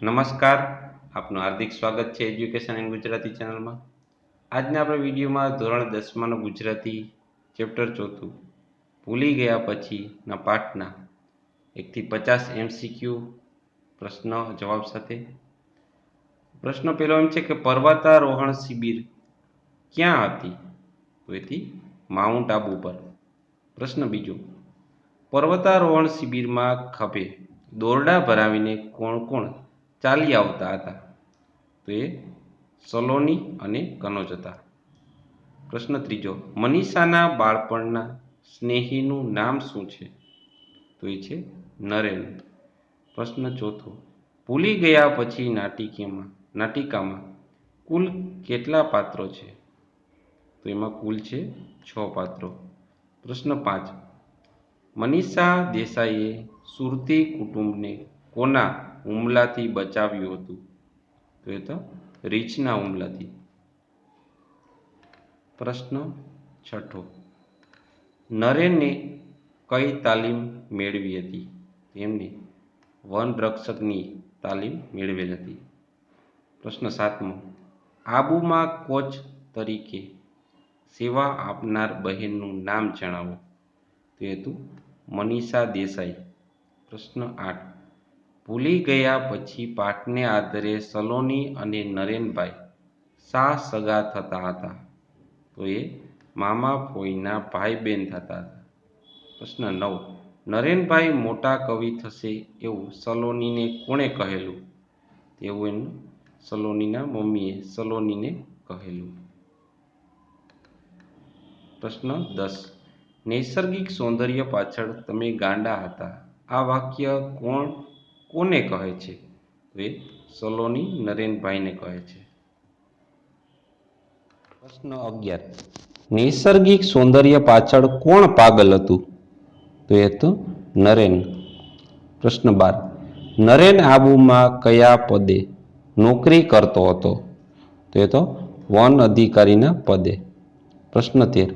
નમસ્કાર, આપનું હાર્દિક સ્વાગત છે એજ્યુકેશન ઇન ગુજરાતી ચેનલમાં. આજના આપણે વિડીયોમાં ધોરણ 10માનું ગુજરાતી ચેપ્ટર 4 ભૂલી ગયા પછીના પાઠના 1 થી 50 MCQ પ્રશ્ન જવાબ સાથે. પ્રશ્ન પહેલો એમ છે કે પર્વતારોહણ શિબિર ક્યાં હતી? તો એથી માઉન્ટ આબુ પર. પ્રશ્ન બીજો, પર્વતારોહણ શિબિરમાં ખભે દોરડા ભરાવીને કોણ કોણ ચાલી આવતા હતા? તો એ સલોની અને કનોજ હતા. પ્રશ્ન ત્રીજો, મનીષાના બાળપણના સ્નેહીનું નામ શું છે? તો એ છે નરેન. પ્રશ્ન ચોથો, ભૂલી ગયા પછી નાટિકામાં કુલ કેટલા પાત્રો છે? તો એમાં કુલ છે 6 પાત્રો. પ્રશ્ન 5, મનીષા દેસાઈએ સુરતી કુટુંબને કોના હુમલાથી બચાવ્યું હતું? તો એ તો રીંછના હુમલાથી. પ્રશ્ન છઠ્ઠો, નરેને કઈ તાલીમ મેળવી હતી? એમને વનરક્ષકની તાલીમ મેળવેલ હતી. પ્રશ્ન 7મો, આબુમાં કોચ તરીકે સેવા આપનાર બહેનનું નામ જણાવો. તો એ હતું મનીષા દેસાઈ. પ્રશ્ન 8, ભૂલી ગયા પછી પાઠને આધારે સલોની અને નરેનભાઈ શા સગા થતા હતા? તો એ મામા ફોઈના ભાઈ બહેન થતા હતા. પ્રશ્ન 9, નરેનભાઈ મોટા કવિ થશે એવું સલોનીને કોણે કહેલું? એવું એનું સલોનીના મમ્મીએ સલોનીને કહેલું. પ્રશ્ન 10, નૈસર્ગિક સૌંદર્ય પાછળ તમે ગાંડા હતા. આ વાક્ય કોને કહે છે? તો એ સલોની નરેનભાઈને કહે છે. પ્રશ્ન 11, નૈસર્ગિક સૌંદર્ય પાછળ કોણ પાગલ હતું? તો એ હતું નરેન. પ્રશ્ન 12, નરેન આબુમાં કયા પદે નોકરી કરતો હતો? તો એ તો વન અધિકારીના પદે. પ્રશ્ન 13,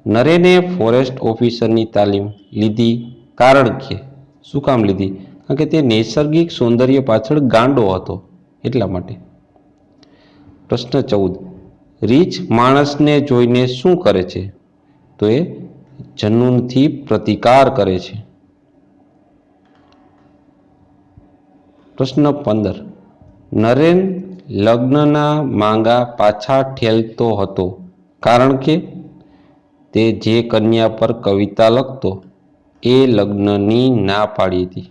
નરેને ફોરેસ્ટ ઓફિસરની તાલીમ લીધી કારણ કે શું કામ લીધી? કારણ કે તે નૈસર્ગિક સૌંદર્ય પાછળ ગાંડો હતો એટલા માટે. પ્રશ્ન 14, રીંછ માણસને જોઈને શું કરે છે? તો એ જનૂનથી પ્રતિકાર કરે છે. પ્રશ્ન 15, નરેન લગ્નના માંગા પાછા ઠેલતો હતો કારણ કે તે જે કન્યા પર કવિતા લખતો એ લગ્નની ના પાડી હતી.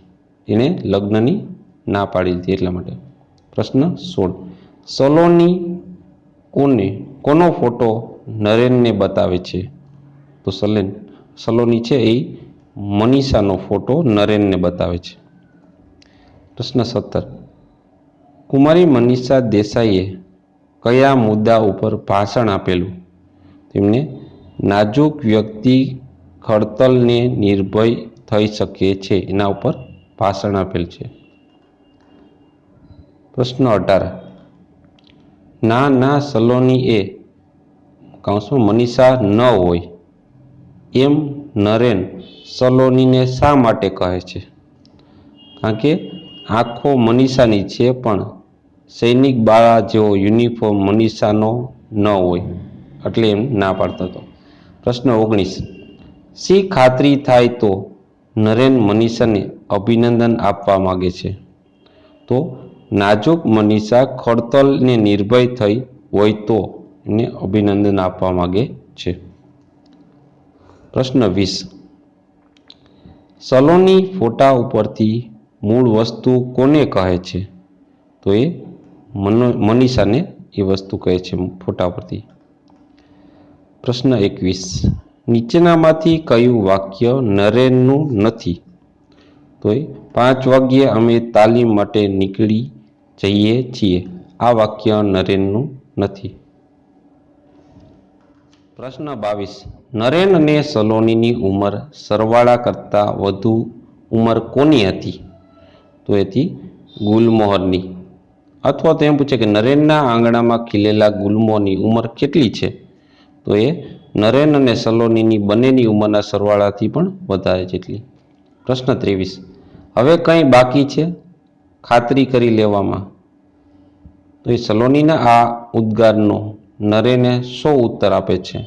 એને લગ્નની ના પાડી હતી એટલા માટે. પ્રશ્ન 16, સલોની કોનો ફોટો નરેનને બતાવે છે? તો સલોની છે એ મનીષાનો ફોટો નરેનને બતાવે છે. પ્રશ્ન 17, કુમારી મનીષા દેસાઈએ કયા મુદ્દા ઉપર ભાષણ આપેલું? તેમને નાજુક વ્યક્તિ ખડતલને નિર્ભય થઈ શકે છે એના ઉપર ભાષણ આપેલ છે. પ્રશ્ન 18, ના સલોની એ કૌંસમાં મનીષા ન હોય એમ નરેન સલોનીને શા માટે કહે છે? કારણ કે આંખો મનીષાની છે પણ સૈનિક બાળા જેવો યુનિફોર્મ મનીષાનો ન હોય એટલે એમ ના પાડતો હતો. પ્રશ્ન 19, શી ખાતરી થાય તો નરેન મનીષાને અભિનંદન આપવા માગે છે? તો નાજુક મનીષા ખડતલને નિર્ભય થઈ હોય તો એને અભિનંદન આપવા માગે છે. પ્રશ્ન 20, સલોની ફોટા ઉપરથી મૂળ વસ્તુ કોને કહે છે? તો એ મનીષાને એ વસ્તુ કહે છે ફોટા પરથી. પ્રશ્ન 21, નીચેનામાંથી કયું વાક્ય નરેનનું નથી? તો એ 5 વાગ્યે અમે તાલીમ માટે નીકળી જઈએ છીએ. આ વાક્ય નરેનનું નથી. પ્રશ્ન 22, નરેન અને સલોનીની ઉંમર સરવાળા કરતાં વધુ ઉંમર કોની હતી? તો એથી ગુલમોહરની. અથવા તો એમ પૂછે કે નરેનના આંગણામાં ખીલેલા ગુલમોહરની ઉંમર કેટલી છે? તો એ નરેન અને સલોનીની બંનેની ઉંમરના સરવાળાથી પણ વધારે જેટલી. પ્રશ્ન 23, હવે કંઈ બાકી છે? ખાતરી કરી લેવામાં. તો એ સલોનીના આ ઉદ્ગારનો નરેને શો ઉત્તર આપે છે?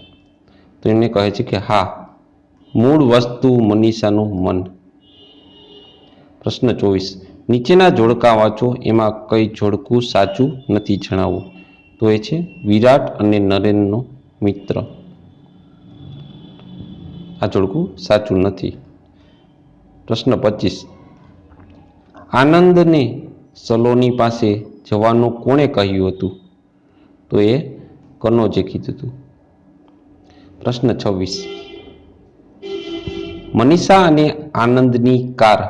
તો એને કહે છે કે હા, મૂળ વસ્તુ મનીષાનું મન. પ્રશ્ન 24. નીચેના જોડકા વાંચો, એમાં કઈ જોડકું સાચું નથી જણાવો. તો એ છે વિરાટ અને નરેનનો મિત્ર. આ જોડકું સાચું નથી. પ્રશ્ન 25. આનંદને સલોની પાસે જવાનું કોણે કહ્યું હતું? તો એ કનોજે કીધું હતું. પ્રશ્ન 26. મનીષા અને આનંદની કાર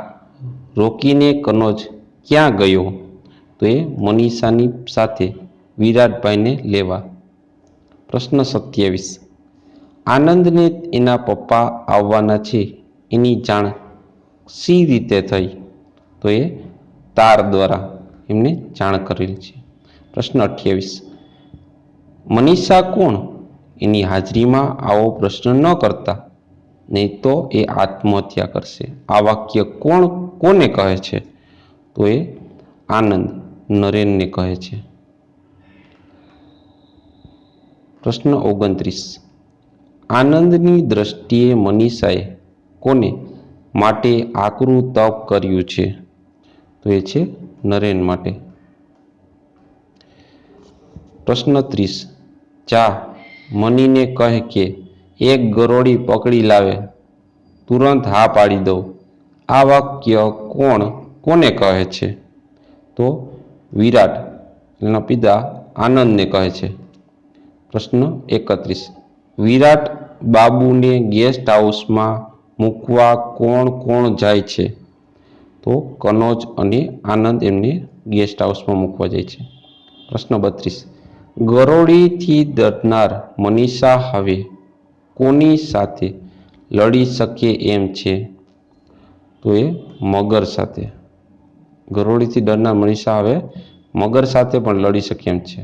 રોકીને કનોજ ક્યાં ગયો? તો એ મનીષાની સાથે વિરાટભાઈને લેવા. પ્રશ્ન 27. આનંદને એના પપ્પા આવવાના છે એની જાણ શી રીતે થઈ? તો એ તાર દ્વારા એમને જાણ કરેલી છે. પ્રશ્ન 28. મનીષા કોણ? એની હાજરીમાં આવો પ્રશ્ન ન કરતા, નહીં તો એ આત્મહત્યા કરશે. આ વાક્ય કોને કહે છે? તો એ આનંદ નરેનને કહે છે. પ્રશ્ન 29. આનંદની દ્રષ્ટિએ મનીષાએ કોને માટે આકરું તપ કર્યું છે? તો એ છે નરેન માટે. પ્રશ્ન 30. જા મનીને કહે કે એક ગરોળી પકડી લાવે, તુરંત હા પાડી દો. આ વાક્ય કોને કહે છે? તો વિરાટ એના પિતા આનંદને કહે છે. પ્રશ્ન 31. વિરાટ બાબુને ગેસ્ટ હાઉસમાં મૂકવા કોણ જાય છે? તો કનોજ અને આનંદ એમને ગેસ્ટ હાઉસમાં મૂકવા જાય છે. પ્રશ્ન 32. ગરોળીથી ડરનાર મનીષા હવે કોની સાથે લડી શકે એમ છે? તો એ મગર સાથે. ગરોળીથી ડરનાર મનીષા હવે મગર સાથે પણ લડી શકે એમ છે.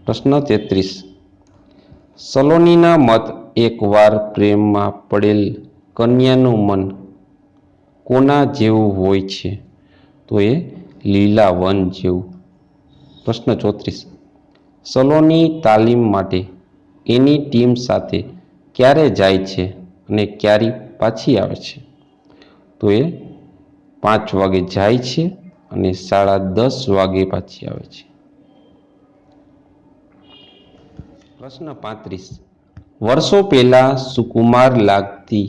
પ્રશ્ન 33. સલોનીના મત એકવાર પ્રેમમાં પડેલ કન્યાનું મન કોના જેવું હોય છે? તો એ લીલા વન જેવું. પ્રશ્ન 34. સલોની તાલીમ માટે એની ટીમ સાથે ક્યારે જાય છે અને ક્યારે પાછી આવે છે? તો એ 5 વાગે જાય છે અને 10:30 વાગે પાછી આવે છે. પ્રશ્ન 35. વર્ષો પહેલા સુકુમાર લાગતી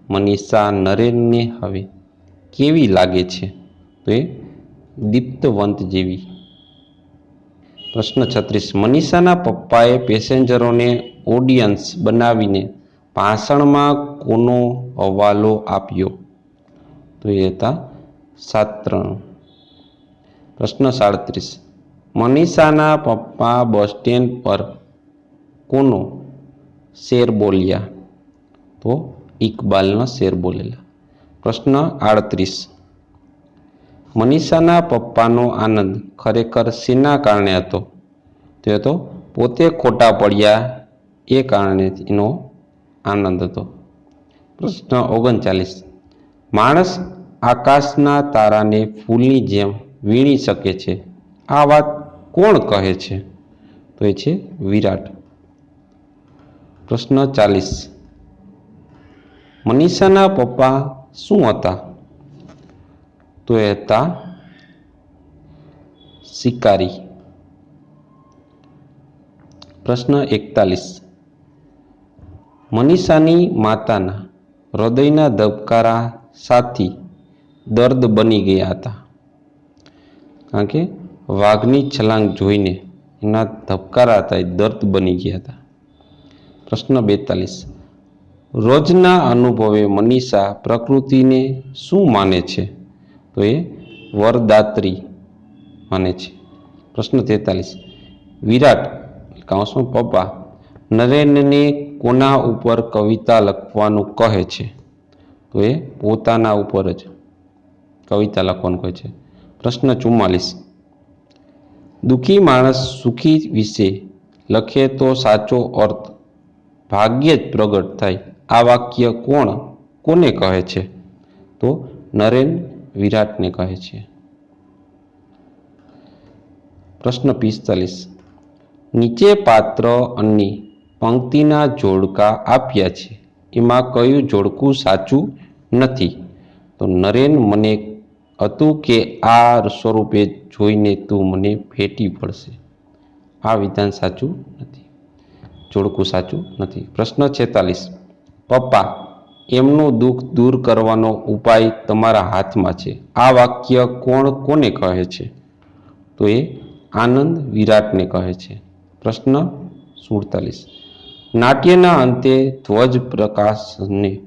મનીષા નરેનને હવે કેવી લાગે છે? તો એ દીપ્તવંત જેવી. પ્રશ્ન 36. મનીષાના પપ્પાએ પેસેન્જરોને ઓડિયન્સ બનાવીને ભાષણમાં કોનો હવાલો આપ્યો? તો એ હતા શાસ્ત્રનો. પ્રશ્ન 37. મનીષાના પપ્પા બસ સ્ટેન્ડ પર કોનો શેર બોલ્યા? તો ઇકબાલનો શેર બોલેલા. પ્રશ્ન 38. મનીષાના પપ્પાનો આનંદ ખરેખર શેના કારણે હતો? તે હતો પોતે ખોટા પડ્યા એ કારણે એનો આનંદ હતો. પ્રશ્ન 39. માણસ આકાશના તારાને ફૂલની જેમ વીણી શકે છે. આ વાત કોણ કહે છે? તો એ છે વિરાટ. પ્રશ્ન 40. મનીષાના પપ્પા શું હતા? તો એ હતા શિકારી. પ્રશ્ન 41. મનીષાની માતાના હૃદયના ધબકારા સાથી દર્દ બની ગયા હતા, કારણ કે વાઘની છલાંગ જોઈને એના ધબકારા હતા એ દર્દ બની ગયા હતા. પ્રશ્ન 42. રોજના અનુભવે મનીષા પ્રકૃતિને શું માને છે? તો એ વરદાત્રી માને છે. પ્રશ્ન 43. વિરાટ કૌંસમાં પપ્પા નરેનને કોના ઉપર કવિતા લખવાનું કહે છે? તો એ પોતાના ઉપર જ કવિતા લખવાનું કહે છે. પ્રશ્ન 44. દુઃખી માણસ સુખી વિશે લખે તો સાચો અર્થ ભાગ્યે જ પ્રગટ થાય. આ વાક્ય કોને કહે છે? તો નરેન વિરાટને કહે છે. પ્રશ્ન 45. નીચે પાત્ર અને પંક્તિના જોડકા આપ્યા છે, એમાં કયું જોડકું સાચું નથી? તો નરેન, મને હતું કે આ સ્વરૂપે જોઈને તું મને ફેટી પડશે. આ વિધાન સાચું નથી, જોડકું સાચું નથી. પ્રશ્ન 46. પપ્પા, એમનું દુઃખ દૂર કરવાનો ઉપાય તમારા હાથમાં છે. આ વાક્ય કોણ કોને કહે છે? તો એ આનંદ વિરાટને કહે છે. પ્રશ્ન 47. નાટ્યના અંતે ધ્વજ પ્રકાશને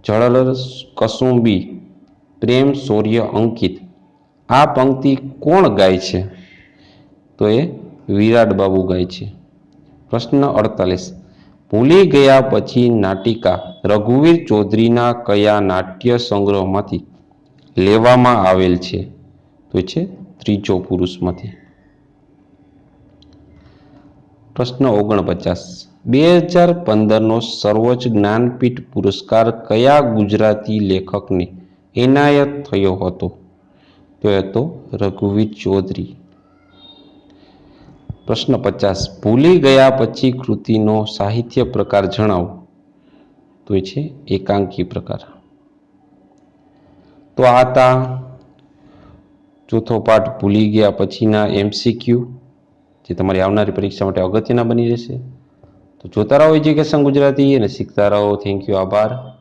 જળર કસુંબી પ્રેમ શૌર્ય અંકિત આ પંક્તિ કોણ ગાય છે? તો એ વિરાટ બાબુ ગાય છે. પ્રશ્ન 48. ભૂલી ગયા પછી નાટિકા રઘુવીર ચૌધરીના કયા નાટ્ય સંગ્રહમાંથી લેવામાં આવેલ છે? તો છે ત્રીજો પુરુષમાંથી. પ્રશ્ન 49. 2015નો સર્વોચ્ચ જ્ઞાનપીઠ પુરસ્કાર કયા ગુજરાતી લેખકને એનાયત થયો હતો? તો હતો રઘુવીર ચૌધરી. પ્રશ્ન 50. ભૂલી ગયા પછી કૃતિનો સાહિત્ય પ્રકાર જણાવો. તો એ છે એકાંકી પ્રકાર. તો આ હતા ચોથો પાઠ ભૂલી ગયા પછીના MCQ, જે તમારી આવનારી પરીક્ષા માટે અગત્યના બની રહેશે. તો જોતા રહો એજ્યુકેશન ગુજરાતી અને શીખતા રહો. થેન્ક યુ, આભાર.